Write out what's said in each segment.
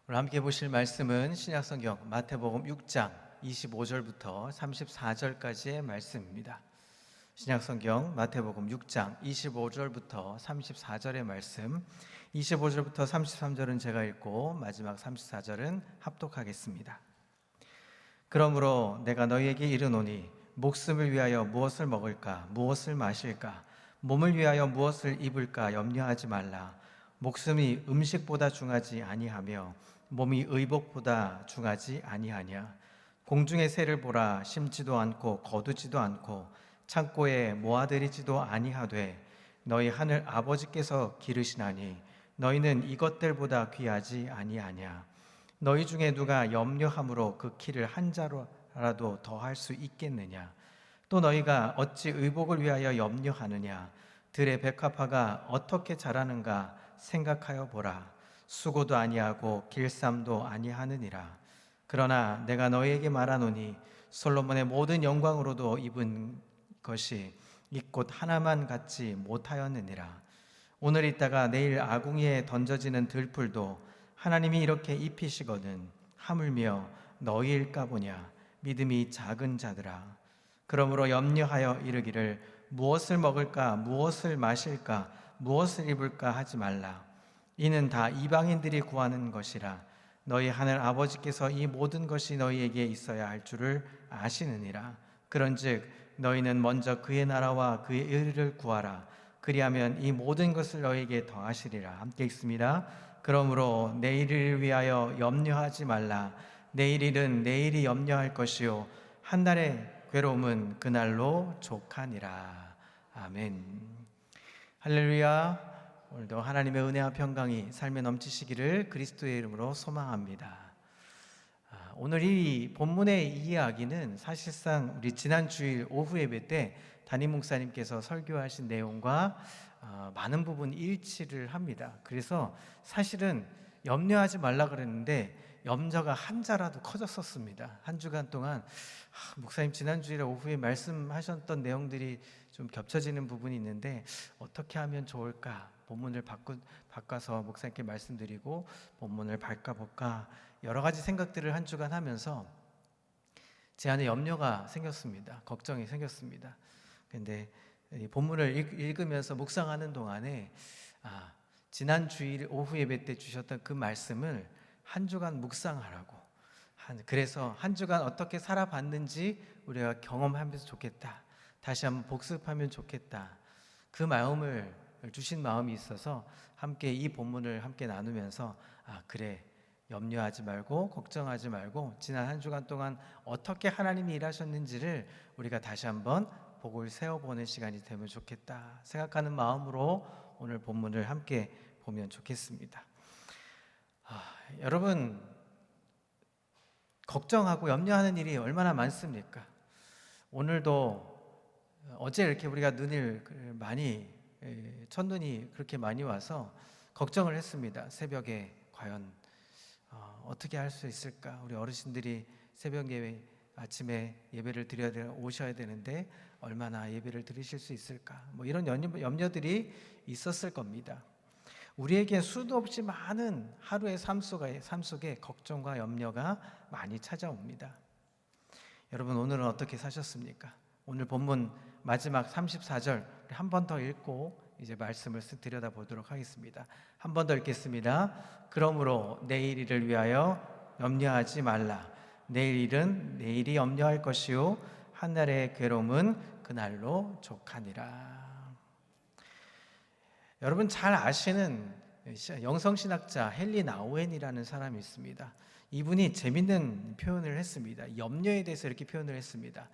오늘 함께 보실 말씀은 신약성경 마태복음 6장 25절부터 34절까지의 말씀입니다. 신약성경 마태복음 6장 25절부터 34절의 말씀, 25절부터 33절은 제가 읽고 마지막 34절은 합독하겠습니다. 그러므로 내가 너희에게 이르노니 목숨을 위하여 무엇을 먹을까 무엇을 마실까 몸을 위하여 무엇을 입을까 염려하지 말라. 목숨이 음식보다 중하지 아니하며 몸이 의복보다 중하지 아니하냐. 공중의 새를 보라. 심지도 않고 거두지도 않고 창고에 모아들이지도 아니하되 너희 하늘 아버지께서 기르시나니 너희는 이것들보다 귀하지 아니하냐. 너희 중에 누가 염려함으로 그 키를 한 자라도 더할 수 있겠느냐. 또 너희가 어찌 의복을 위하여 염려하느냐. 들의 백합화가 어떻게 자라는가 생각하여 보라. 수고도 아니하고 길쌈도 아니하느니라. 그러나 내가 너희에게 말하노니 솔로몬의 모든 영광으로도 입은 것이 이 꽃 하나만 갖지 못하였느니라. 오늘 있다가 내일 아궁이에 던져지는 들풀도 하나님이 이렇게 입히시거든 하물며 너희일까 보냐. 믿음이 작은 자들아. 그러므로 염려하여 이르기를 무엇을 먹을까 무엇을 마실까 무엇을 입을까 하지 말라. 이는 다 이방인들이 구하는 것이라. 너희 하늘 아버지께서 이 모든 것이 너희에게 있어야 할 줄을 아시느니라. 그런즉 너희는 먼저 그의 나라와 그의 의를 구하라. 그리하면 이 모든 것을 너희에게 더하시리라. 함께 읽습니다. 그러므로 내일을 위하여 염려하지 말라. 내일 일은 내일이 염려할 것이요 한 날의 괴로움은 그날로 족하니라. 아멘. 할렐루야. 오늘도 하나님의 은혜와 평강이 삶에 넘치시기를 그리스도의 이름으로 소망합니다. 오늘 이 본문의 이야기는 사실상 우리 지난 주일 오후 예배 때 담임 목사님께서 설교하신 내용과 많은 부분 일치를 합니다. 그래서 사실은 염려하지 말라 그랬는데 염려가 한 자라도 커졌었습니다. 한 주간 동안 목사님 지난 주일에 오후에 말씀하셨던 내용들이 좀 겹쳐지는 부분이 있는데 어떻게 하면 좋을까? 본문을 바꿔서 목사님께 말씀드리고 본문을 바꿔볼까? 여러 가지 생각들을 한 주간 하면서 제 안에 염려가 생겼습니다. 걱정이 생겼습니다. 그런데 본문을 읽으면서 묵상하는 동안에 지난 주일 오후 예배 때 주셨던 그 말씀을 한 주간 묵상하라고, 그래서 한 주간 어떻게 살아봤는지 우리가 경험하면서 좋겠다, 다시 한번 복습하면 좋겠다, 그 마음을 주신 마음이 있어서 함께 이 본문을 함께 나누면서 그래, 염려하지 말고 걱정하지 말고 지난 한 주간 동안 어떻게 하나님이 일하셨는지를 우리가 다시 한번 복을 세워보는 시간이 되면 좋겠다 생각하는 마음으로 오늘 본문을 함께 보면 좋겠습니다. 여러분, 걱정하고 염려하는 일이 얼마나 많습니까? 오늘도 어제 이렇게 우리가 눈을 많이 첫눈이 그렇게 많이 와서 걱정을 했습니다. 새벽에 과연 어떻게 할 수 있을까? 우리 어르신들이 새벽 예배 아침에 예배를 드려야 오셔야 되는데 얼마나 예배를 드리실 수 있을까? 이런 염려들이 있었을 겁니다. 우리에게 수도 없이 많은 하루의 삶 속에 걱정과 염려가 많이 찾아옵니다. 여러분, 오늘은 어떻게 사셨습니까? 오늘 본문 마지막 34절 한 번 더 읽고 이제 말씀을 들여다보도록 하겠습니다. 한 번 더 읽겠습니다. 그러므로 내일 일을 위하여 염려하지 말라. 내일 일은 내일이 염려할 것이요 한 날의 괴로움은 그날로 족하니라. 여러분 잘 아시는 영성신학자 헨리 나우엔이라는 사람이 있습니다. 이분이 재밌는 표현을 했습니다. 염려에 대해서 이렇게 표현을 했습니다.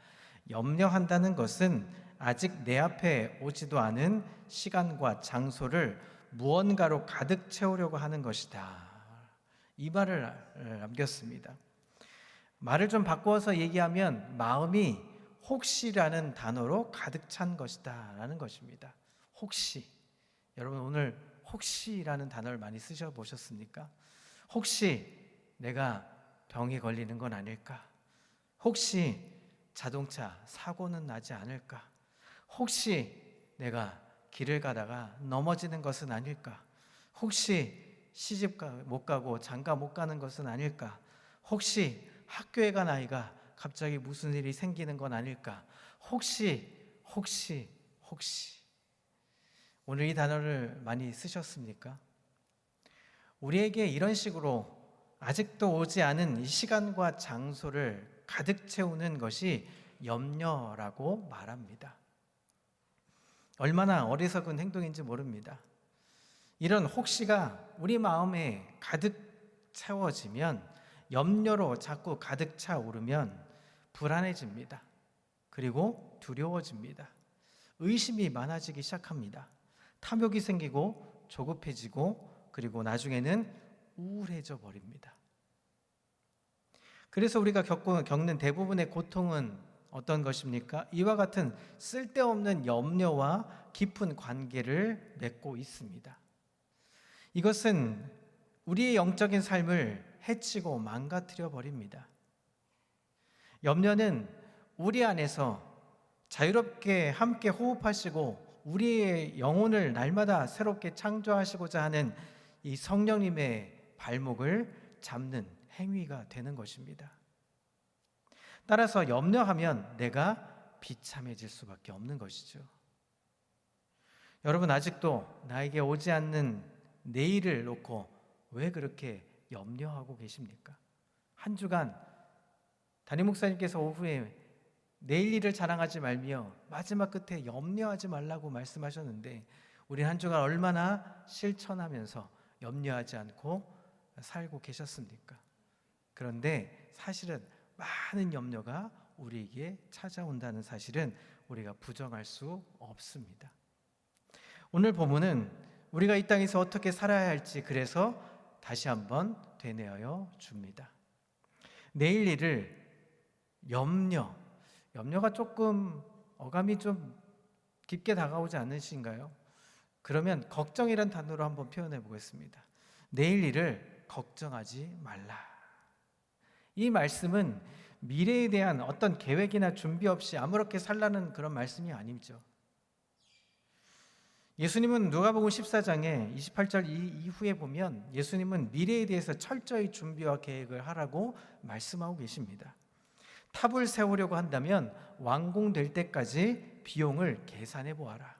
염려한다는 것은 아직 내 앞에 오지도 않은 시간과 장소를 무언가로 가득 채우려고 하는 것이다. 이 말을 남겼습니다. 말을 좀 바꾸어서 얘기하면 마음이 혹시라는 단어로 가득 찬 것이다 라는 것입니다. 혹시. 여러분 오늘 혹시라는 단어를 많이 쓰셔보셨습니까? 혹시 내가 병에 걸리는 건 아닐까? 혹시 자동차 사고는 나지 않을까? 혹시 내가 길을 가다가 넘어지는 것은 아닐까? 혹시 시집 못 가고 장가 못 가는 것은 아닐까? 혹시 학교에 간 아이가 갑자기 무슨 일이 생기는 건 아닐까? 혹시 오늘 이 단어를 많이 쓰셨습니까? 우리에게 이런 식으로 아직도 오지 않은 이 시간과 장소를 가득 채우는 것이 염려라고 말합니다. 얼마나 어리석은 행동인지 모릅니다. 이런 혹시가 우리 마음에 가득 채워지면, 염려로 자꾸 가득 차오르면 불안해집니다. 그리고 두려워집니다. 의심이 많아지기 시작합니다. 탐욕이 생기고 조급해지고, 그리고 나중에는 우울해져 버립니다. 그래서 우리가 겪는 대부분의 고통은 어떤 것입니까? 이와 같은 쓸데없는 염려와 깊은 관계를 맺고 있습니다. 이것은 우리의 영적인 삶을 해치고 망가뜨려 버립니다. 염려는 우리 안에서 자유롭게 함께 호흡하시고 우리의 영혼을 날마다 새롭게 창조하시고자 하는 이 성령님의 발목을 잡는 행위가 되는 것입니다. 따라서 염려하면 내가 비참해질 수밖에 없는 것이죠. 여러분, 아직도 나에게 오지 않는 내일을 놓고 왜 그렇게 염려하고 계십니까? 한 주간 담임 목사님께서 오후에 내일 일을 자랑하지 말며 마지막 끝에 염려하지 말라고 말씀하셨는데, 우리 한 주간 얼마나 실천하면서 염려하지 않고 살고 계셨습니까? 그런데 사실은 많은 염려가 우리에게 찾아온다는 사실은 우리가 부정할 수 없습니다. 오늘 본문은 우리가 이 땅에서 어떻게 살아야 할지 그래서 다시 한번 되뇌어 줍니다. 내일 일을 염려가 조금 어감이 좀 깊게 다가오지 않으신가요? 그러면 걱정이란 단어로 한번 표현해 보겠습니다. 내일 일을 걱정하지 말라. 이 말씀은 미래에 대한 어떤 계획이나 준비 없이 아무렇게 살라는 그런 말씀이 아니죠. 예수님은 누가복음 14장에 28절 이후에 보면 예수님은 미래에 대해서 철저히 준비와 계획을 하라고 말씀하고 계십니다. 탑을 세우려고 한다면 완공될 때까지 비용을 계산해 보아라.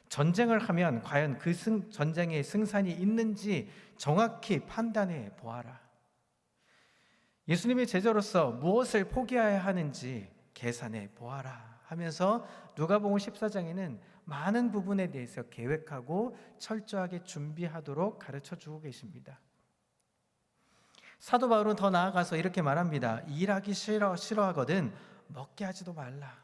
전쟁을 하면 과연 그 전쟁에 승산이 있는지 정확히 판단해 보아라. 예수님의 제자로서 무엇을 포기해야 하는지 계산해 보아라 하면서 누가복음 14장에는 많은 부분에 대해서 계획하고 철저하게 준비하도록 가르쳐 주고 계십니다. 사도 바울은 더 나아가서 이렇게 말합니다. 일하기 싫어하거든 먹게 하지도 말라.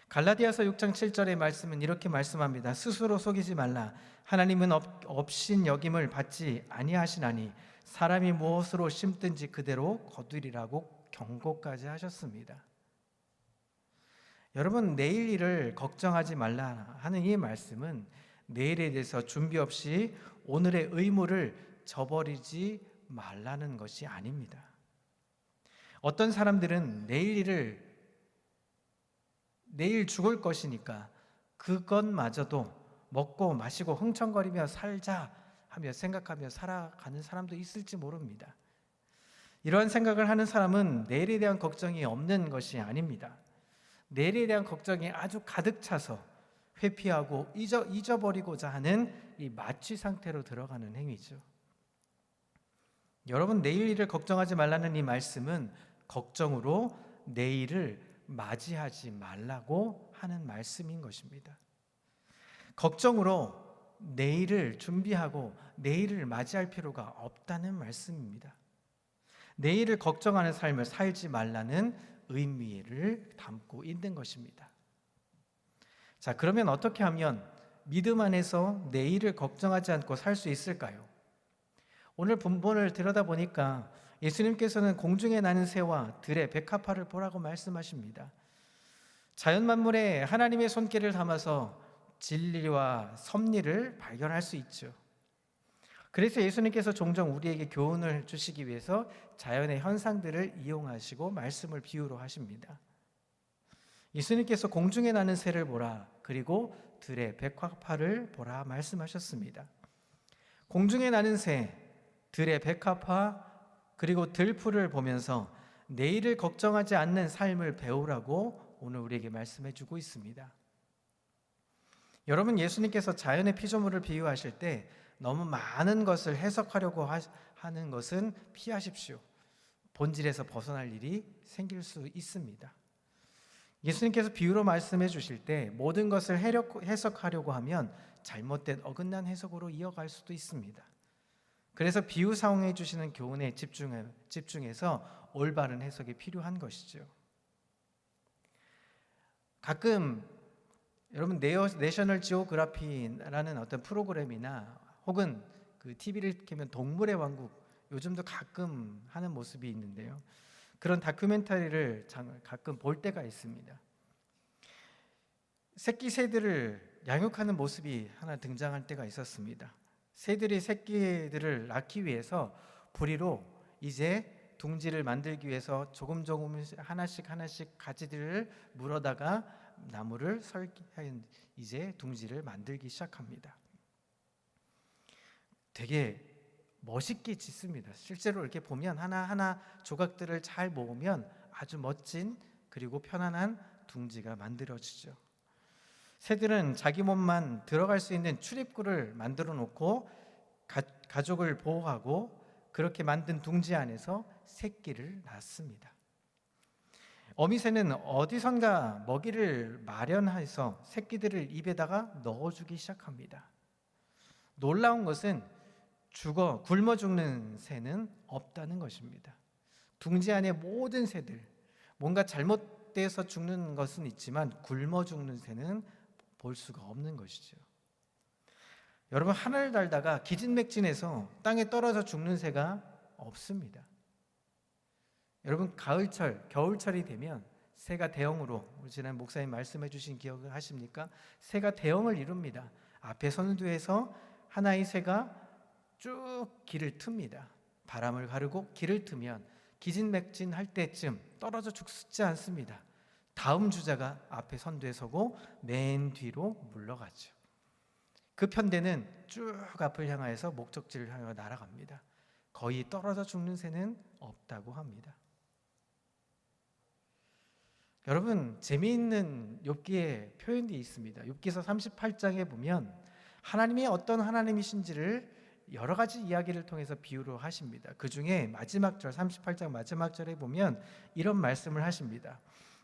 갈라디아서 6장 7절의 말씀은 이렇게 말씀합니다. 스스로 속이지 말라. 하나님은 업신 여김을 받지 아니하시나니 사람이 무엇으로 심든지 그대로 거두리라고 경고까지 하셨습니다. 여러분, 내일 일을 걱정하지 말라 하는 이 말씀은 내일에 대해서 준비 없이 오늘의 의무를 저버리지 말라는 것이 아닙니다. 어떤 사람들은 내일 죽을 것이니까 그것마저도 먹고 마시고 흥청거리며 살자 하며 생각하며 살아가는 사람도 있을지 모릅니다. 이러한 생각을 하는 사람은 내일에 대한 걱정이 없는 것이 아닙니다. 내일에 대한 걱정이 아주 가득 차서 회피하고 잊어버리고자 하는 이 마취 상태로 들어가는 행위죠. 여러분, 내일 일을 걱정하지 말라는 이 말씀은 걱정으로 내일을 맞이하지 말라고 하는 말씀인 것입니다. 걱정으로 내일을 준비하고 내일을 맞이할 필요가 없다는 말씀입니다. 내일을 걱정하는 삶을 살지 말라는 의미를 담고 있는 것입니다. 자, 그러면 어떻게 하면 믿음 안에서 내일을 걱정하지 않고 살 수 있을까요? 오늘 본문을 들여다보니까 예수님께서는 공중에 나는 새와 들의 백합화를 보라고 말씀하십니다. 자연 만물에 하나님의 손길을 담아서 진리와 섭리를 발견할 수 있죠. 그래서 예수님께서 종종 우리에게 교훈을 주시기 위해서 자연의 현상들을 이용하시고 말씀을 비유로 하십니다. 예수님께서 공중에 나는 새를 보라, 그리고 들의 백합화를 보라 말씀하셨습니다. 공중에 나는 새, 들의 백합화, 그리고 들풀을 보면서 내일을 걱정하지 않는 삶을 배우라고 오늘 우리에게 말씀해 주고 있습니다. 여러분, 예수님께서 자연의 피조물을 비유하실 때 너무 많은 것을 해석하려고 하는 것은 피하십시오. 본질에서 벗어날 일이 생길 수 있습니다. 예수님께서 비유로 말씀해 주실 때 모든 것을 해석하려고 하면 잘못된 어긋난 해석으로 이어갈 수도 있습니다. 그래서 비유 사용해 주시는 교훈에 집중해서 올바른 해석이 필요한 것이죠. 가끔 여러분 내셔널 지오그라피라는 어떤 프로그램이나 혹은 그 TV를 켜면 동물의 왕국 요즘도 가끔 하는 모습이 있는데요. 그런 다큐멘터리를 가끔 볼 때가 있습니다. 새끼 새들을 양육하는 모습이 하나 등장할 때가 있었습니다. 새들이 새끼들을 낳기 위해서 부리로 이제 둥지를 만들기 위해서 조금 하나씩 가지들을 물어다가 나무를 설계한 이제 둥지를 만들기 시작합니다. 되게 멋있게 짓습니다. 실제로 이렇게 보면 하나하나 조각들을 잘 모으면 아주 멋진 그리고 편안한 둥지가 만들어지죠. 새들은 자기 몸만 들어갈 수 있는 출입구를 만들어 놓고 가족을 보호하고 그렇게 만든 둥지 안에서 새끼를 낳습니다. 어미새는 어디선가 먹이를 마련해서 새끼들을 입에다가 넣어주기 시작합니다. 놀라운 것은 굶어 죽는 새는 없다는 것입니다. 둥지 안의 모든 새들, 뭔가 잘못돼서 죽는 것은 있지만 굶어 죽는 새는 볼 수가 없는 것이죠. 여러분, 하늘을 달다가 기진맥진해서 땅에 떨어져 죽는 새가 없습니다. 여러분, 가을철, 겨울철이 되면 새가 대형으로, 지난 목사님 말씀해 주신 기억을 하십니까? 새가 대형을 이룹니다. 앞에 선두에서 하나의 새가 쭉 길을 틉니다. 바람을 가르고 길을 트면 기진맥진할 때쯤 떨어져 죽지 않습니다. 다음 주자가 앞에 선두에 서고 맨 뒤로 물러가죠. 그 편대는 쭉 앞을 향하여서 목적지를 향하여 날아갑니다. 거의 떨어져 죽는 새는 없다고 합니다. 여러분, 재미있는 욥기의 표현이 있습니다. 욥기서 38장에 보면 하나님이 어떤 하나님이신지를 여러 가지 이야기를 통해서 비유로 하십니다. 그 중에 마지막 절, 38장 마지막 절에 보면 이런 말씀을 하십니다.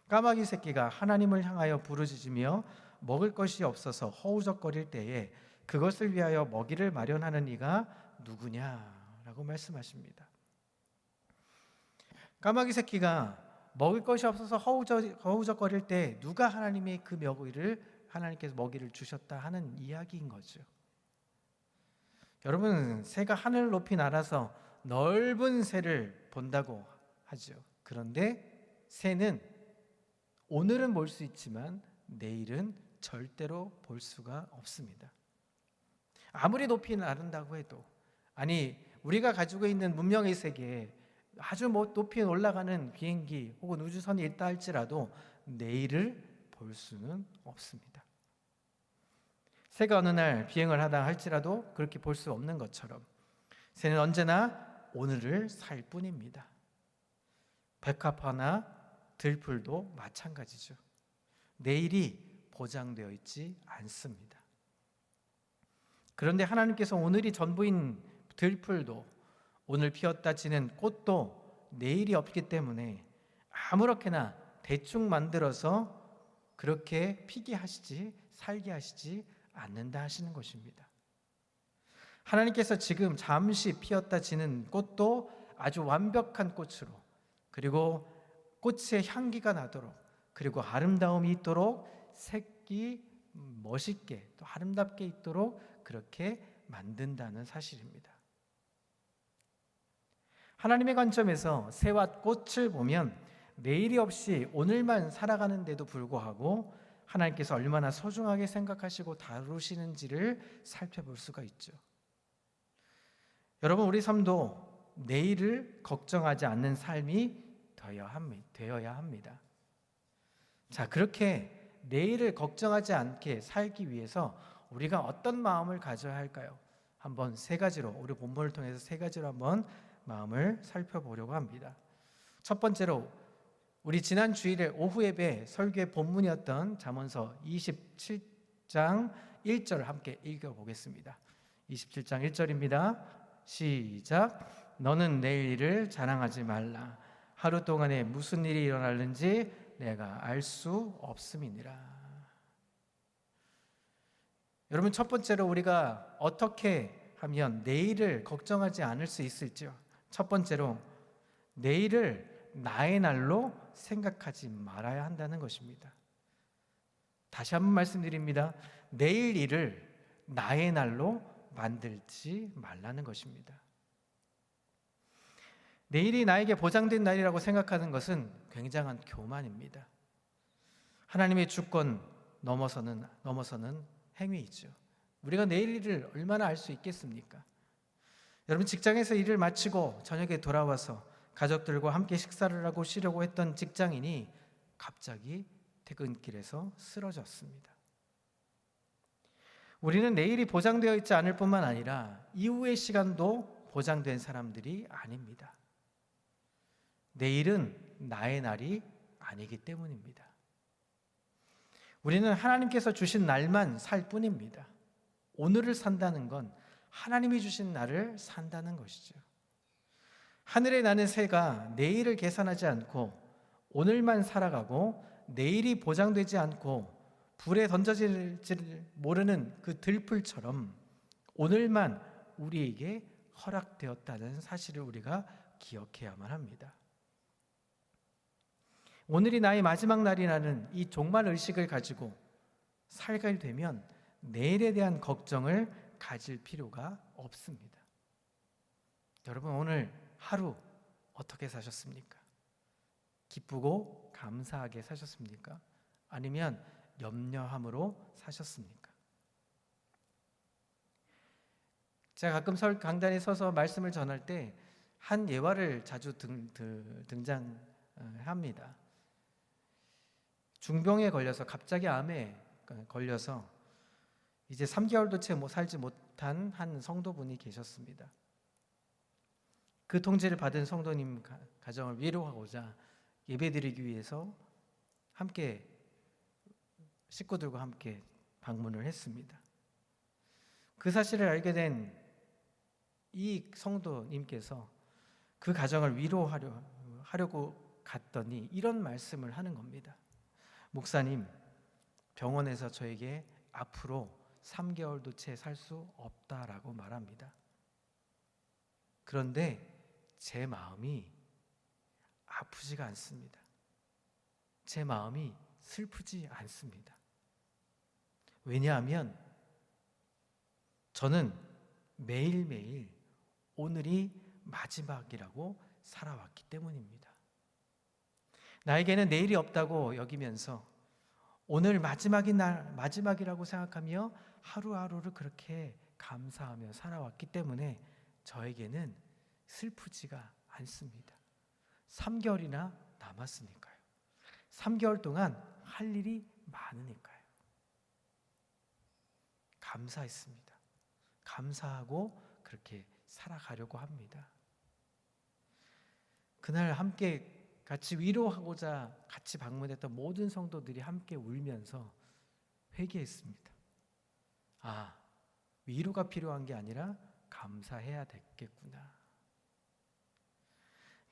까마귀 새끼가 하나님을 향하여 부르짖으며 먹을 것이 없어서 허우적거릴 때에 그것을 위하여 먹이를 마련하는 이가 누구냐라고 말씀하십니다. 까마귀 새끼가 먹을 것이 없어서 허우적거릴 때 누가 하나님의 그 하나님께서 먹이를 주셨다 하는 이야기인 거죠. 여러분, 새가 하늘 높이 날아서 넓은 새를 본다고 하죠. 그런데 새는 오늘은 볼 수 있지만 내일은 절대로 볼 수가 없습니다. 아무리 높이 나른다고 해도, 아니 우리가 가지고 있는 문명의 세계에 아주 높이 올라가는 비행기 혹은 우주선이 있다 할지라도 내일을 볼 수는 없습니다. 새가 어느 날 비행을 하다 할지라도 그렇게 볼 수 없는 것처럼 새는 언제나 오늘을 살 뿐입니다. 백합화나 들풀도 마찬가지죠. 내일이 보장되어 있지 않습니다. 그런데 하나님께서 오늘이 전부인 들풀도 오늘 피었다 지는 꽃도 내일이 없기 때문에 아무렇게나 대충 만들어서 그렇게 피게 하시지 살게 하시지 않는다 하시는 것입니다. 하나님께서 지금 잠시 피었다 지는 꽃도 아주 완벽한 꽃으로, 그리고 꽃의 향기가 나도록, 그리고 아름다움이 있도록 색이 멋있게 또 아름답게 있도록 그렇게 만든다는 사실입니다. 하나님의 관점에서 새와 꽃을 보면 내일이 없이 오늘만 살아가는데도 불구하고 하나님께서 얼마나 소중하게 생각하시고 다루시는지를 살펴볼 수가 있죠. 여러분, 우리 삶도 내일을 걱정하지 않는 삶이 되어야 합니다. 자, 그렇게 내일을 걱정하지 않게 살기 위해서 우리가 어떤 마음을 가져야 할까요? 한번 세 가지로, 우리 본문을 통해서 세 가지로 한번 마음을 살펴보려고 합니다. 첫 번째로 우리 지난 주일에 오후 예배 설교의 본문이었던 잠언서 27장 1절을 함께 읽어보겠습니다. 27장 1절입니다. 시작. 너는 내일 일을 자랑하지 말라. 하루 동안에 무슨 일이 일어날는지 내가 알 수 없음이니라. 여러분, 첫 번째로 우리가 어떻게 하면 내일을 걱정하지 않을 수 있을지요? 첫 번째로 내일을 나의 날로 생각하지 말아야 한다는 것입니다. 다시 한번 말씀드립니다. 내일 일을 나의 날로 만들지 말라는 것입니다. 내일이 나에게 보장된 날이라고 생각하는 것은 굉장한 교만입니다. 하나님의 주권 넘어서는 행위이죠. 우리가 내일 일을 얼마나 알 수 있겠습니까? 여러분, 직장에서 일을 마치고 저녁에 돌아와서 가족들과 함께 식사를 하고 쉬려고 했던 직장인이 갑자기 퇴근길에서 쓰러졌습니다. 우리는 내일이 보장되어 있지 않을 뿐만 아니라 이후의 시간도 보장된 사람들이 아닙니다. 내일은 나의 날이 아니기 때문입니다. 우리는 하나님께서 주신 날만 살 뿐입니다. 오늘을 산다는 건 하나님이 주신 날을 산다는 것이죠. 하늘에 나는 새가 내일을 계산하지 않고 오늘만 살아가고 내일이 보장되지 않고 불에 던져질지 모르는 그 들풀처럼 오늘만 우리에게 허락되었다는 사실을 우리가 기억해야만 합니다. 오늘이 나의 마지막 날이라는 이 종말 의식을 가지고 살게 되면 내일에 대한 걱정을 가질 필요가 없습니다. 여러분, 오늘 하루 어떻게 사셨습니까? 기쁘고 감사하게 사셨습니까? 아니면 염려함으로 사셨습니까? 제가 가끔 설 강단에 서서 말씀을 전할 때 한 예화를 자주 등장합니다. 중병에 걸려서 갑자기 암에 걸려서 이제 3개월도 채 살지 못한 한 성도분이 계셨습니다. 그 통지를 받은 성도님 가정을 위로하고자 예배드리기 위해서 함께 식구들과 함께 방문을 했습니다. 그 사실을 알게 된 이 성도님께서 그 가정을 위로하려고 갔더니 이런 말씀을 하는 겁니다. 목사님, 병원에서 저에게 앞으로 3개월도 채 살 수 없다라고 말합니다. 그런데 제 마음이 아프지가 않습니다. 제 마음이 슬프지 않습니다. 왜냐하면 저는 매일매일 오늘이 마지막이라고 살아왔기 때문입니다. 나에게는 내일이 없다고 여기면서 오늘 마지막이라고 생각하며 하루하루를 그렇게 감사하며 살아왔기 때문에 저에게는 슬프지가 않습니다. 3개월이나 남았으니까요. 3개월 동안 할 일이 많으니까요. 감사했습니다. 감사하고 그렇게 살아가려고 합니다. 그날 함께 같이 위로하고자 같이 방문했던 모든 성도들이 함께 울면서 회개했습니다. 아, 위로가 필요한 게 아니라 감사해야 되겠구나.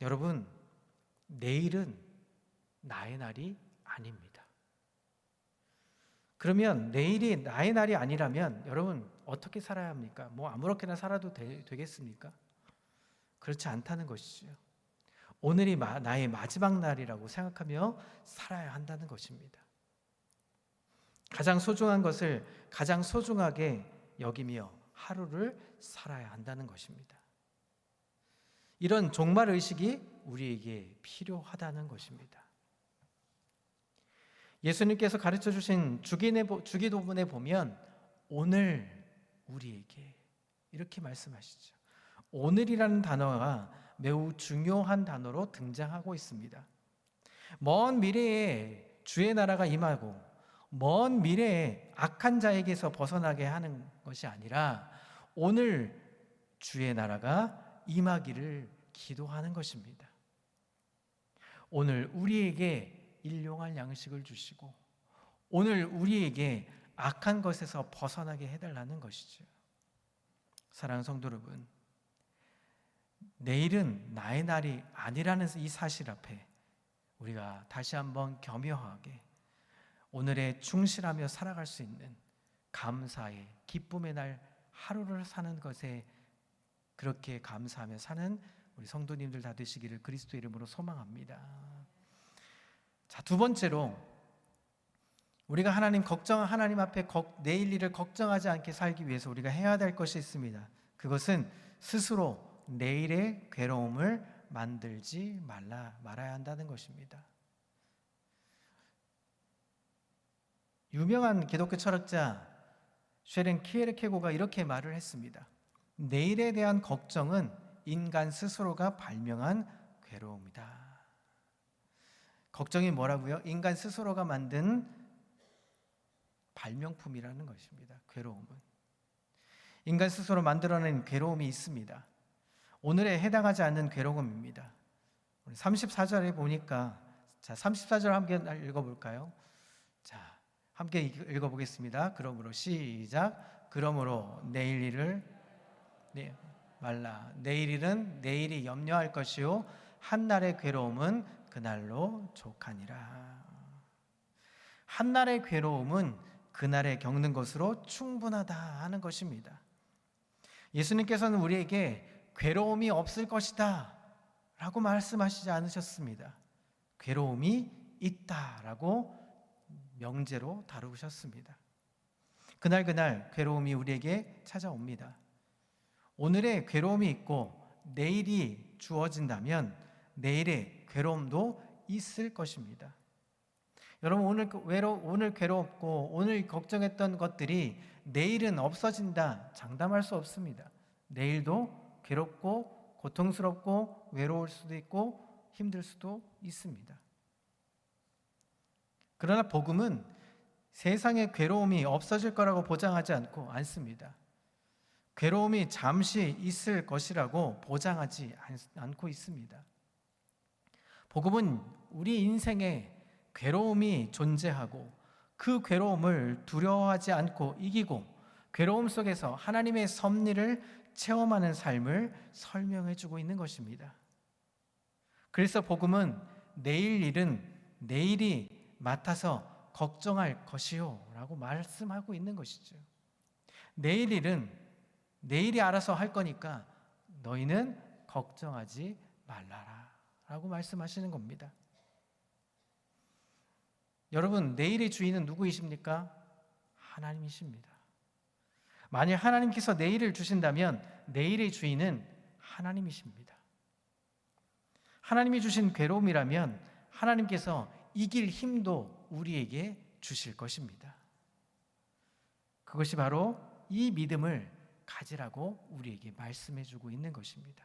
여러분, 내일은 나의 날이 아닙니다. 그러면 내일이 나의 날이 아니라면 여러분 어떻게 살아야 합니까? 아무렇게나 살아도 되겠습니까? 그렇지 않다는 것이죠. 오늘이 나의 마지막 날이라고 생각하며 살아야 한다는 것입니다. 가장 소중한 것을 가장 소중하게 여기며 하루를 살아야 한다는 것입니다. 이런 종말 의식이 우리에게 필요하다는 것입니다. 예수님께서 가르쳐 주신 주기도문에 보면 오늘 우리에게 이렇게 말씀하시죠. 오늘이라는 단어가 매우 중요한 단어로 등장하고 있습니다. 먼 미래에 주의 나라가 임하고 먼 미래에 악한 자에게서 벗어나게 하는 것이 아니라 오늘 주의 나라가 임하기를 기도하는 것입니다. 오늘 우리에게 일용할 양식을 주시고 오늘 우리에게 악한 것에서 벗어나게 해달라는 것이죠. 사랑하는 성도 여러분, 내일은 나의 날이 아니라는 이 사실 앞에 우리가 다시 한번 겸허하게 오늘에 충실하며 살아갈 수 있는 감사의 기쁨의 날 하루를 사는 것에 그렇게 감사하며 사는 우리 성도님들 다 되시기를 그리스도 이름으로 소망합니다. 자, 두 번째로 우리가 하나님 앞에 내일 일을 걱정하지 않게 살기 위해서 우리가 해야 될 것이 있습니다. 그것은 스스로 내일의 괴로움을 만들지 말아야 한다는 것입니다. 유명한 기독교 철학자 쉐렌 키에르케고가 이렇게 말을 했습니다. 내일에 대한 걱정은 인간 스스로가 발명한 괴로움이다. 걱정이 뭐라고요? 인간 스스로가 만든 발명품이라는 것입니다. 괴로움은. 인간 스스로 만들어낸 괴로움이 있습니다. 오늘에 해당하지 않는 괴로움입니다. 34절에 보니까, 자, 34절 함께 읽어볼까요? 자, 함께 읽어보겠습니다. 그러므로 시작. 그러므로 내일 일을 말라. 내일 일은 내일이 염려할 것이요 한날의 괴로움은 그날로 족하니라. 한날의 괴로움은 그날에 겪는 것으로 충분하다 하는 것입니다. 예수님께서는 우리에게 괴로움이 없을 것이다 라고 말씀하시지 않으셨습니다. 괴로움이 있다라고 명제로 다루셨습니다. 그날 괴로움이 우리에게 찾아옵니다. 오늘의 괴로움이 있고 내일이 주어진다면 내일의 괴로움도 있을 것입니다. 여러분, 오늘 괴롭고 오늘 걱정했던 것들이 내일은 없어진다 장담할 수 없습니다. 내일도 괴롭고 고통스럽고 외로울 수도 있고 힘들 수도 있습니다. 그러나 복음은 세상의 괴로움이 없어질 거라고 보장하지 않습니다. 괴로움이 잠시 있을 것이라고 보장하지 않고 있습니다. 복음은 우리 인생에 괴로움이 존재하고 그 괴로움을 두려워하지 않고 이기고 괴로움 속에서 하나님의 섭리를 체험하는 삶을 설명해 주고 있는 것입니다. 그래서 복음은 내일 일은 내일이 맡아서 걱정할 것이요 라고 말씀하고 있는 것이죠. 내일 일은 내일이 알아서 할 거니까 너희는 걱정하지 말라라 라고 말씀하시는 겁니다. 여러분, 내일의 주인은 누구이십니까? 하나님이십니다. 만약 하나님께서 내일을 주신다면 내일의 주인은 하나님이십니다. 하나님이 주신 괴로움이라면 하나님께서 이길 힘도 우리에게 주실 것입니다. 그것이 바로 이 믿음을 가지라고 우리에게 말씀해주고 있는 것입니다.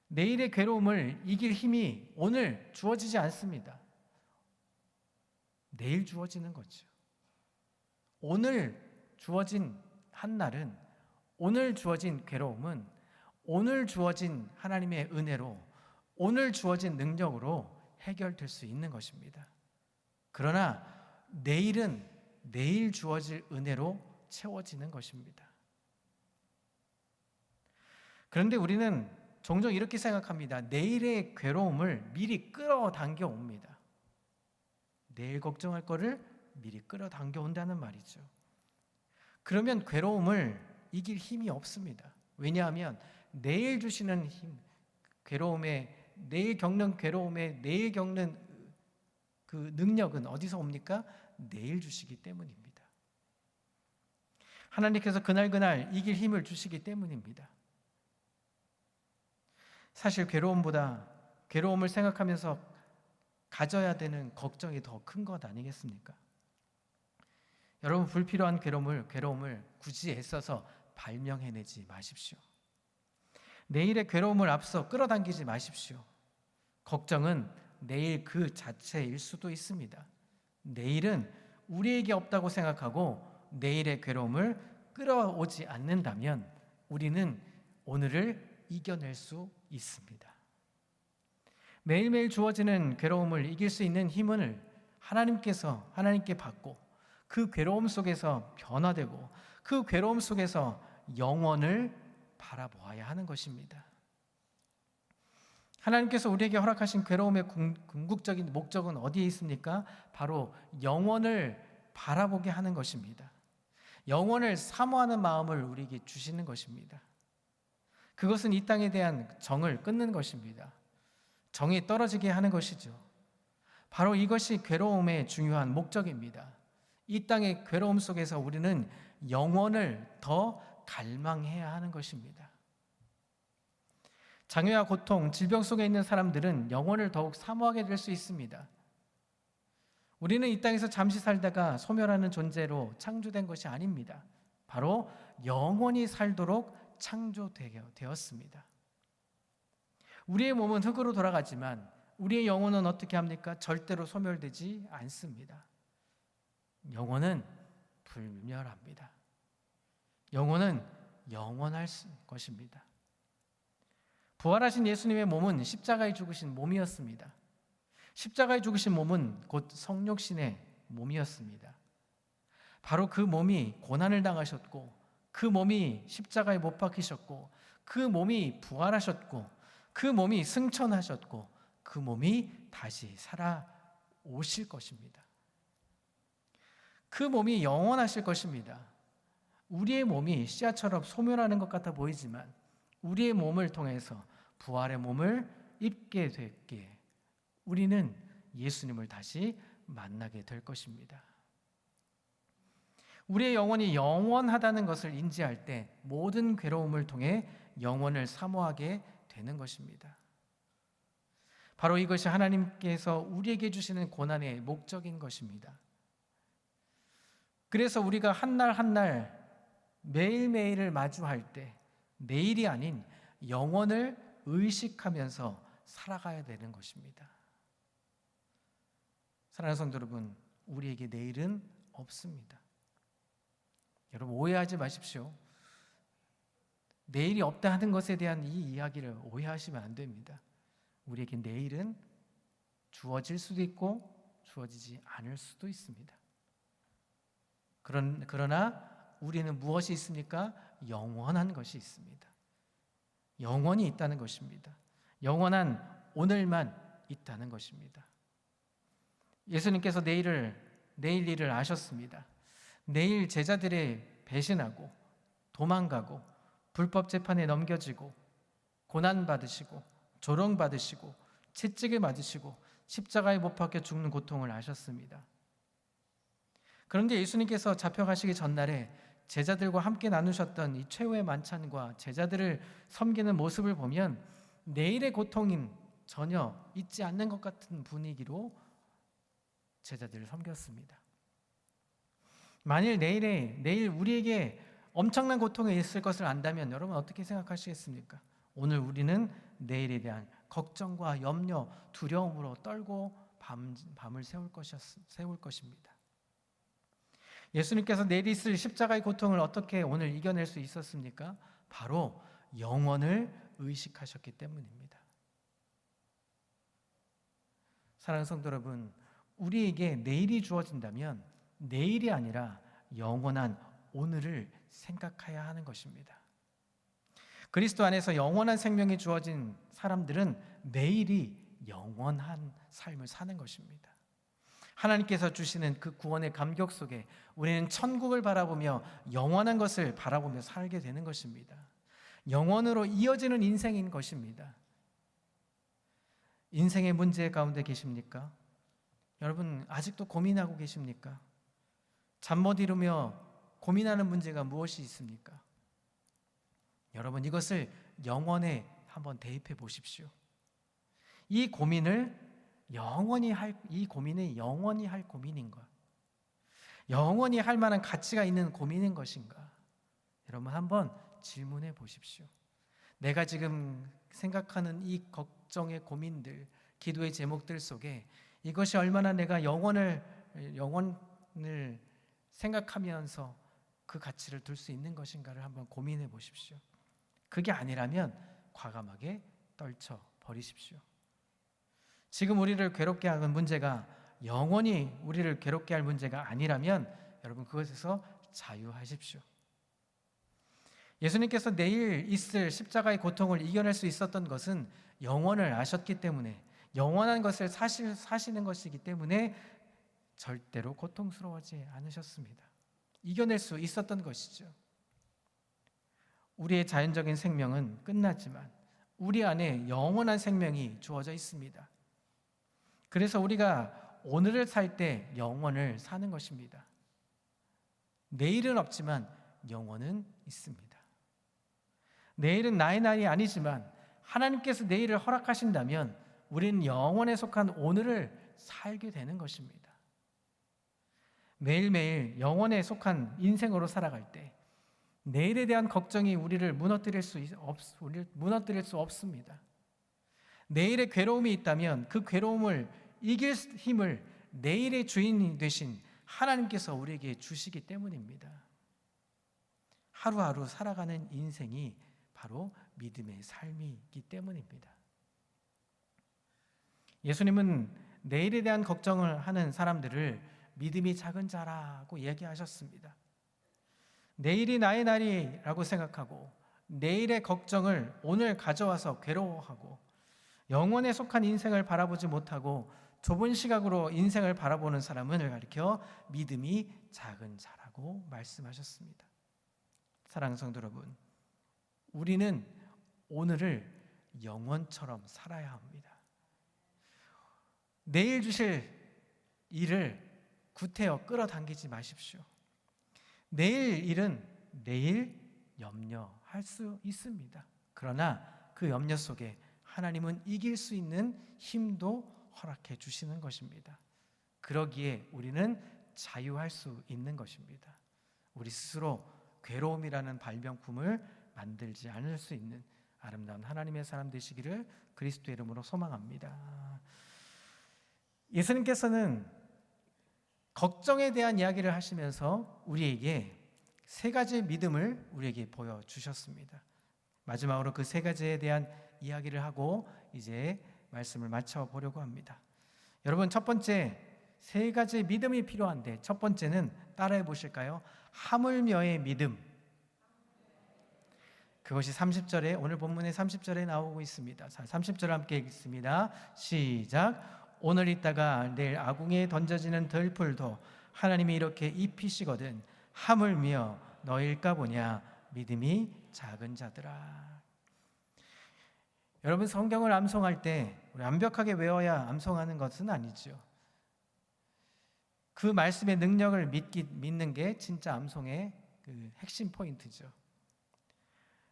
내일의 괴로움을 이길 힘이 오늘 주어지지 않습니다. 내일 주어지는 거죠. 오늘 주어진 한날은, 오늘 주어진 괴로움은 오늘 주어진 하나님의 은혜로, 오늘 주어진 능력으로 해결될 수 있는 것입니다. 그러나 내일은 내일 주어질 은혜로 채워지는 것입니다. 그런데 우리는 종종 이렇게 생각합니다. 내일의 괴로움을 미리 끌어당겨 옵니다. 내일 걱정할 거를 미리 끌어당겨 온다는 말이죠. 그러면 괴로움을 이길 힘이 없습니다. 왜냐하면 내일 주시는 힘, 내일 겪는 괴로움에 내일 겪는 그 능력은 어디서 옵니까? 내일 주시기 때문입니다. 하나님께서 그날 이길 힘을 주시기 때문입니다. 사실 괴로움을 생각하면서 가져야 되는 걱정이 더 큰 것 아니겠습니까? 여러분, 불필요한 괴로움을 굳이 애써서 발명해내지 마십시오. 내일의 괴로움을 앞서 끌어당기지 마십시오. 걱정은 내일 그 자체일 수도 있습니다. 내일은 우리에게 없다고 생각하고 내일의 괴로움을 끌어오지 않는다면 우리는 오늘을 이겨낼 수 있습니다. 매일매일 주어지는 괴로움을 이길 수 있는 힘을 하나님께 받고 그 괴로움 속에서 변화되고 그 괴로움 속에서 영원을 바라보아야 하는 것입니다. 하나님께서 우리에게 허락하신 괴로움의 궁극적인 목적은 어디에 있습니까? 바로 영원을 바라보게 하는 것입니다. 영원을 사모하는 마음을 우리에게 주시는 것입니다. 그것은 이 땅에 대한 정을 끊는 것입니다. 정이 떨어지게 하는 것이죠. 바로 이것이 괴로움의 중요한 목적입니다. 이 땅의 괴로움 속에서 우리는 영원을 더 갈망해야 하는 것입니다. 장애와 고통, 질병 속에 있는 사람들은 영원을 더욱 사모하게 될 수 있습니다. 우리는 이 땅에서 잠시 살다가 소멸하는 존재로 창조된 것이 아닙니다. 바로 영원히 살도록 창조되었습니다. 우리의 몸은 흙으로 돌아가지만 우리의 영혼은 어떻게 합니까? 절대로 소멸되지 않습니다. 영혼은 불멸합니다. 영혼은 영원할 것입니다. 부활하신 예수님의 몸은 십자가에 죽으신 몸이었습니다. 십자가에 죽으신 몸은 곧 성육신의 몸이었습니다. 바로 그 몸이 고난을 당하셨고 그 몸이 십자가에 못 박히셨고 그 몸이 부활하셨고 그 몸이 승천하셨고 그 몸이 다시 살아오실 것입니다. 그 몸이 영원하실 것입니다. 우리의 몸이 씨앗처럼 소멸하는 것 같아 보이지만 우리의 몸을 통해서 부활의 몸을 입게 됐기에 우리는 예수님을 다시 만나게 될 것입니다. 우리의 영혼이 영원하다는 것을 인지할 때 모든 괴로움을 통해 영원을 사모하게 되는 것입니다. 바로 이것이 하나님께서 우리에게 주시는 고난의 목적인 것입니다. 그래서 우리가 한 날 한 날 매일매일을 마주할 때 내일이 아닌 영원을 의식하면서 살아가야 되는 것입니다. 사랑하는 성도 여러분, 우리에게 내일은 없습니다. 여러분 오해하지 마십시오. 내일이 없다 하는 것에 대한 이 이야기를 오해하시면 안 됩니다. 우리에게 내일은 주어질 수도 있고 주어지지 않을 수도 있습니다. 그러나 우리는 무엇이 있습니까? 영원한 것이 있습니다. 영원히 있다는 것입니다. 영원한 오늘만 있다는 것입니다. 예수님께서 내일 일을 아셨습니다. 내일 제자들의 배신하고 도망가고 불법 재판에 넘겨지고 고난받으시고 조롱받으시고 채찍을 맞으시고 십자가에 못 박혀 죽는 고통을 아셨습니다. 그런데 예수님께서 잡혀가시기 전날에 제자들과 함께 나누셨던 이 최후의 만찬과 제자들을 섬기는 모습을 보면 내일의 고통은 전혀 있지 않는 것 같은 분위기로 제자들을 섬겼습니다. 만일 내일 우리에게 엄청난 고통이 있을 것을 안다면 여러분 어떻게 생각하시겠습니까? 오늘 우리는 내일에 대한 걱정과 염려, 두려움으로 떨고 밤을 새울 것입니다. 예수님께서 내일 있을 십자가의 고통을 어떻게 오늘 이겨낼 수 있었습니까? 바로 영원을 의식하셨기 때문입니다. 사랑하는 성도 여러분, 우리에게 내일이 주어진다면 내일이 아니라 영원한 오늘을 생각해야 하는 것입니다. 그리스도 안에서 영원한 생명이 주어진 사람들은 내일이 영원한 삶을 사는 것입니다. 하나님께서 주시는 그 구원의 감격 속에 우리는 천국을 바라보며 영원한 것을 바라보며 살게 되는 것입니다. 영원으로 이어지는 인생인 것입니다. 인생의 문제 가운데 계십니까? 여러분 아직도 고민하고 계십니까? 잠 못 이루며 고민하는 문제가 무엇이 있습니까? 여러분 이것을 영원에 한번 대입해 보십시오. 이 고민이 영원히 할 고민인가? 영원히 할 만한 가치가 있는 고민인 것인가? 여러분 한번 질문해 보십시오. 내가 지금 생각하는 이 걱정의 고민들, 기도의 제목들 속에 이것이 얼마나 내가 영원을 생각하면서 그 가치를 둘 수 있는 것인가를 한번 고민해 보십시오. 그게 아니라면 과감하게 떨쳐 버리십시오. 지금 우리를 괴롭게 하는 문제가 영원히 우리를 괴롭게 할 문제가 아니라면 여러분 그것에서 자유하십시오. 예수님께서 내일 있을 십자가의 고통을 이겨낼 수 있었던 것은 영원을 아셨기 때문에, 영원한 것을 사시는 것이기 때문에 절대로 고통스러워하지 않으셨습니다. 이겨낼 수 있었던 것이죠. 우리의 자연적인 생명은 끝났지만 우리 안에 영원한 생명이 주어져 있습니다. 그래서 우리가 오늘을 살 때 영원을 사는 것입니다. 내일은 없지만 영원은 있습니다. 내일은 나의 날이 아니지만 하나님께서 내일을 허락하신다면 우리는 영원에 속한 오늘을 살게 되는 것입니다. 매일매일 영원에 속한 인생으로 살아갈 때 내일에 대한 걱정이 우리를 무너뜨릴 수 없습니다. 내일의 괴로움이 있다면 그 괴로움을 이길 힘을 내일의 주인이 되신 하나님께서 우리에게 주시기 때문입니다. 하루하루 살아가는 인생이 바로 믿음의 삶이기 때문입니다. 예수님은 내일에 대한 걱정을 하는 사람들을 믿음이 작은 자라고 얘기하셨습니다. 내일이 나의 날이라고 생각하고 내일의 걱정을 오늘 가져와서 괴로워하고 영원에 속한 인생을 바라보지 못하고 좁은 시각으로 인생을 바라보는 사람을 가리켜 믿음이 작은 자라고 말씀하셨습니다. 사랑하는 성도 여러분, 우리는 오늘을 영원처럼 살아야 합니다. 내일 주실 일을 구태여 끌어당기지 마십시오. 내일 일은 내일 염려할 수 있습니다. 그러나 그 염려 속에 하나님은 이길 수 있는 힘도 허락해 주시는 것입니다. 그러기에 우리는 자유할 수 있는 것입니다. 우리 스스로 괴로움이라는 발명품을 만들지 않을 수 있는 아름다운 하나님의 사람 되시기를 그리스도의 이름으로 소망합니다. 예수님께서는 걱정에 대한 이야기를 하시면서 우리에게 세 가지 믿음을 우리에게 보여주셨습니다. 마지막으로 그 세 가지에 대한 이야기를 하고 이제 말씀을 마쳐보려고 합니다. 여러분, 첫 번째 세 가지 믿음이 필요한데 첫 번째는 따라해 보실까요? 하물며의 믿음. 그것이 30절에 오늘 본문의 30절에 나오고 있습니다. 30절 함께 읽습니다. 시작. 오늘 있다가 내일 아궁이에 던져지는 들풀도 하나님이 이렇게 입히시거든 하물며 너일까 보냐 믿음이 작은 자들아. 여러분, 성경을 암송할 때 우리 완벽하게 외워야 암송하는 것은 아니죠. 그 말씀의 능력을 믿는 게 진짜 암송의 그 핵심 포인트죠.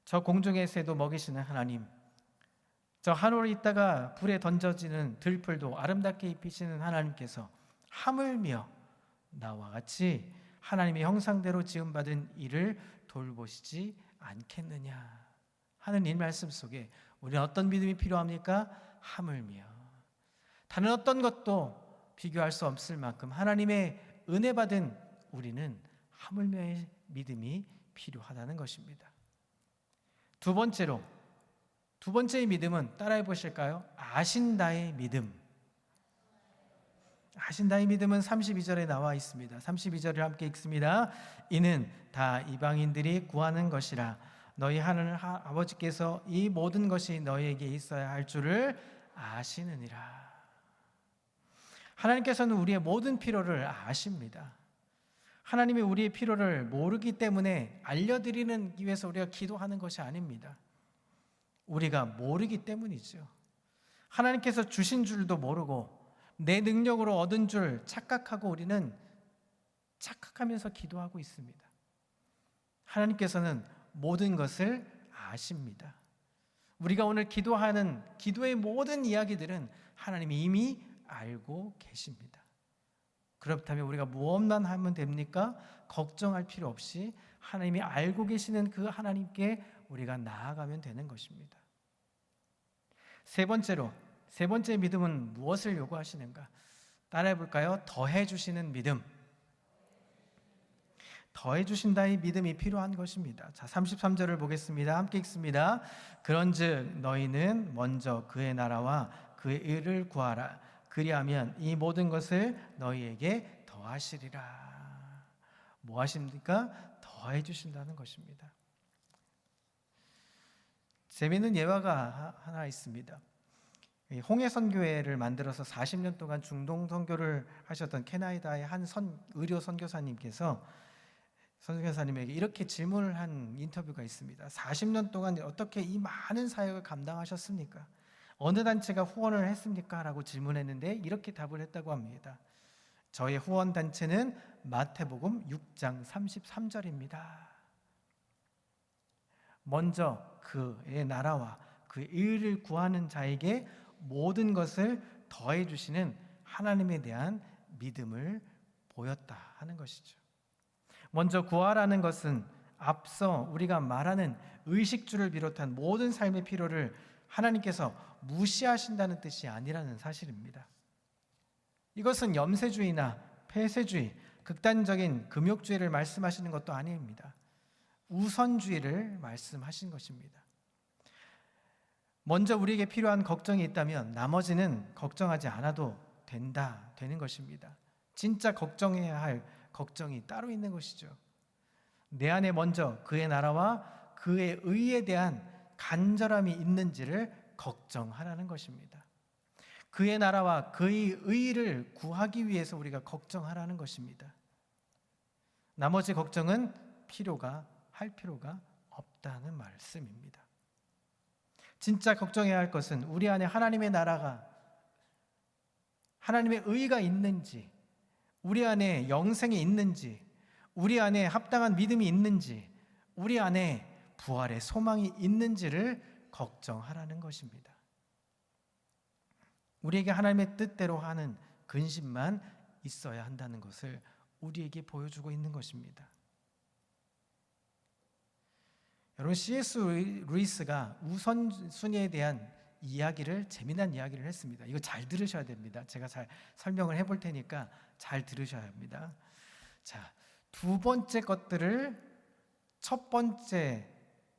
저 공중의 새도 먹이시는 하나님, 저 하늘에 있다가 불에 던져지는 들풀도 아름답게 입히시는 하나님께서 하물며 나와 같이 하나님의 형상대로 지음받은 이를 돌보시지 않겠느냐 하는 이 말씀 속에 우리는 어떤 믿음이 필요합니까? 하물며. 다른 어떤 것도 비교할 수 없을 만큼 하나님의 은혜 받은 우리는 하물며의 믿음이 필요하다는 것입니다. 두 번째의 믿음은 따라해 보실까요? 아신다의 믿음. 아신다의 믿음은 32절에 나와 있습니다. 32절을 함께 읽습니다. 이는 다 이방인들이 구하는 것이라 너희 하나님 아버지께서 이 모든 것이 너희에게 있어야 할 줄을 아시느니라. 하나님께서는 우리의 모든 필요를 아십니다. 하나님이 우리의 필요를 모르기 때문에 알려드리는 위해서 우리가 기도하는 것이 아닙니다. 우리가 모르기 때문이죠. 하나님께서 주신 줄도 모르고 내 능력으로 얻은 줄 착각하고 우리는 착각하면서 기도하고 있습니다. 하나님께서는 모든 것을 아십니다. 우리가 오늘 기도하는 기도의 모든 이야기들은 하나님이 이미 알고 계십니다. 그렇다면 우리가 무엇만 하면 됩니까? 걱정할 필요 없이 하나님이 알고 계시는 그 하나님께 우리가 나아가면 되는 것입니다. 세 번째 믿음은 무엇을 요구하시는가? 따라해 볼까요? 더해 주시는 믿음. 더해 주신다의 믿음이 필요한 것입니다. 자, 33절을 보겠습니다. 함께 읽습니다. 그런즉 너희는 먼저 그의 나라와 그의 의를 구하라. 그리하면 이 모든 것을 너희에게 더하시리라. 뭐 하십니까? 더해 주신다는 것입니다. 재미있는 예화가 하나 있습니다. 홍해선교회를 만들어서 40년 동안 중동 선교를 하셨던 캐나다의 한 의료 선교사님께서 선교사님에게 이렇게 질문을 한 인터뷰가 있습니다. 40년 동안 어떻게 이 많은 사역을 감당하셨습니까? 어느 단체가 후원을 했습니까? 라고 질문했는데 이렇게 답을 했다고 합니다. 저의 후원 단체는 마태복음 6장 33절입니다. 먼저 그의 나라와 그의 의를 구하는 자에게 모든 것을 더해 주시는 하나님에 대한 믿음을 보였다 하는 것이죠. 먼저 구하라는 것은 앞서 우리가 말하는 의식주를 비롯한 모든 삶의 필요를 하나님께서 무시하신다는 뜻이 아니라는 사실입니다. 이것은 염세주의나 폐쇄주의, 극단적인 금욕주의를 말씀하시는 것도 아닙니다. 우선주의를 말씀하신 것입니다. 먼저 우리에게 필요한 걱정이 있다면 나머지는 걱정하지 않아도 되는 것입니다. 진짜 걱정해야 할 걱정이 따로 있는 것이죠. 내 안에 먼저 그의 나라와 그의 의에 대한 간절함이 있는지를 걱정하라는 것입니다. 그의 나라와 그의 의를 구하기 위해서 우리가 걱정하라는 것입니다. 나머지 걱정은 할 필요가 없다는 말씀입니다. 진짜 걱정해야 할 것은 우리 안에 하나님의 나라가, 하나님의 의가 있는지, 우리 안에 영생이 있는지, 우리 안에 합당한 믿음이 있는지, 우리 안에 부활의 소망이 있는지를 걱정하라는 것입니다. 우리에게 하나님의 뜻대로 하는 근심만 있어야 한다는 것을 우리에게 보여주고 있는 것입니다. 여러분, C.S. 루이스가 우선순위에 대한 재미난 이야기를 했습니다. 이거 잘 들으셔야 됩니다. 제가 잘 설명을 해볼 테니까 잘 들으셔야 합니다. 자, 두 번째 것들을 첫 번째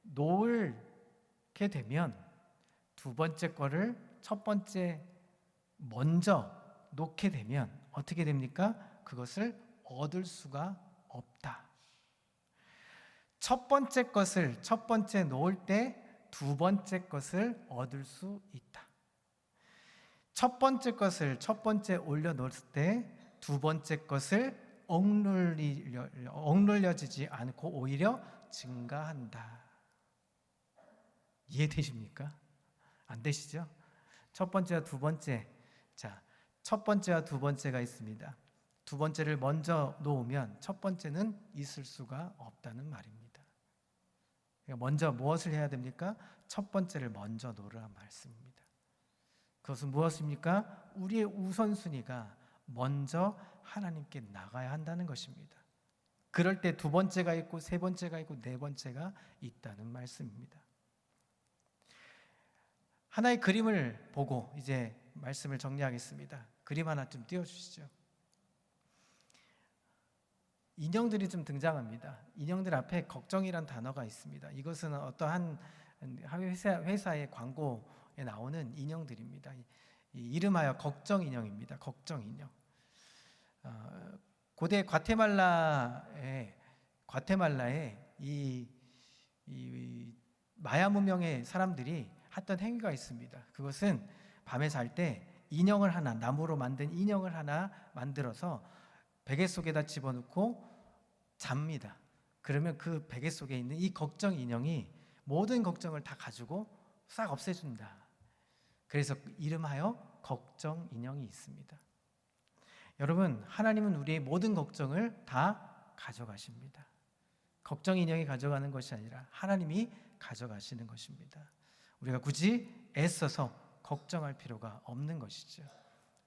놓게 되면 두 번째 거를 첫 번째 먼저 놓게 되면 어떻게 됩니까? 그것을 얻을 수가 없다. 첫 번째 것을 첫 번째 놓을 때 두 번째 것을 얻을 수 있다. 첫 번째 것을 첫 번째 올려놓을 때 두 번째 것을 억눌려지지 않고 오히려 증가한다. 이해되십니까? 안 되시죠? 첫 번째와 두 번째. 자, 첫 번째와 두 번째가 있습니다. 두 번째를 먼저 놓으면 첫 번째는 있을 수가 없다는 말입니다. 먼저 무엇을 해야 됩니까? 첫 번째를 먼저 놓으라 말씀입니다. 그것은 무엇입니까? 우리의 우선순위가 먼저 하나님께 나가야 한다는 것입니다. 그럴 때 두 번째가 있고 세 번째가 있고 네 번째가 있다는 말씀입니다. 하나의 그림을 보고 이제 말씀을 정리하겠습니다. 그림 하나 좀 띄워주시죠. 인형들이 좀 등장합니다. 인형들 앞에 걱정이란 단어가 있습니다. 이것은 어떠한 회사의 광고에 나오는 인형들입니다. 이름하여 걱정 인형입니다. 걱정 인형. 고대 과테말라에 이 마야 문명의 사람들이 했던 행위가 있습니다. 그것은 밤에 잘 때 나무로 만든 인형을 하나 만들어서 베개 속에다 집어넣고 잡니다. 그러면 그 베개 속에 있는 이 걱정 인형이 모든 걱정을 다 가지고 싹 없애준다. 그래서 이름하여 걱정 인형이 있습니다. 여러분, 하나님은 우리의 모든 걱정을 다 가져가십니다. 걱정 인형이 가져가는 것이 아니라 하나님이 가져가시는 것입니다. 우리가 굳이 애써서 걱정할 필요가 없는 것이죠.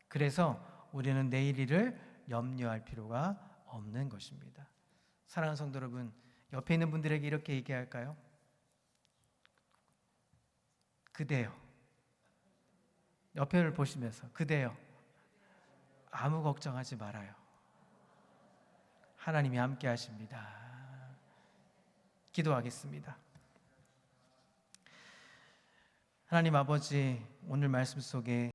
그래서 우리는 내일 일을 염려할 필요가 없는 것입니다. 사랑하는 성도 여러분, 옆에 있는 분들에게 이렇게 얘기할까요? 그대여, 옆에를 보시면서 그대여, 아무 걱정하지 말아요. 하나님이 함께 하십니다. 기도하겠습니다. 하나님 아버지, 오늘 말씀 속에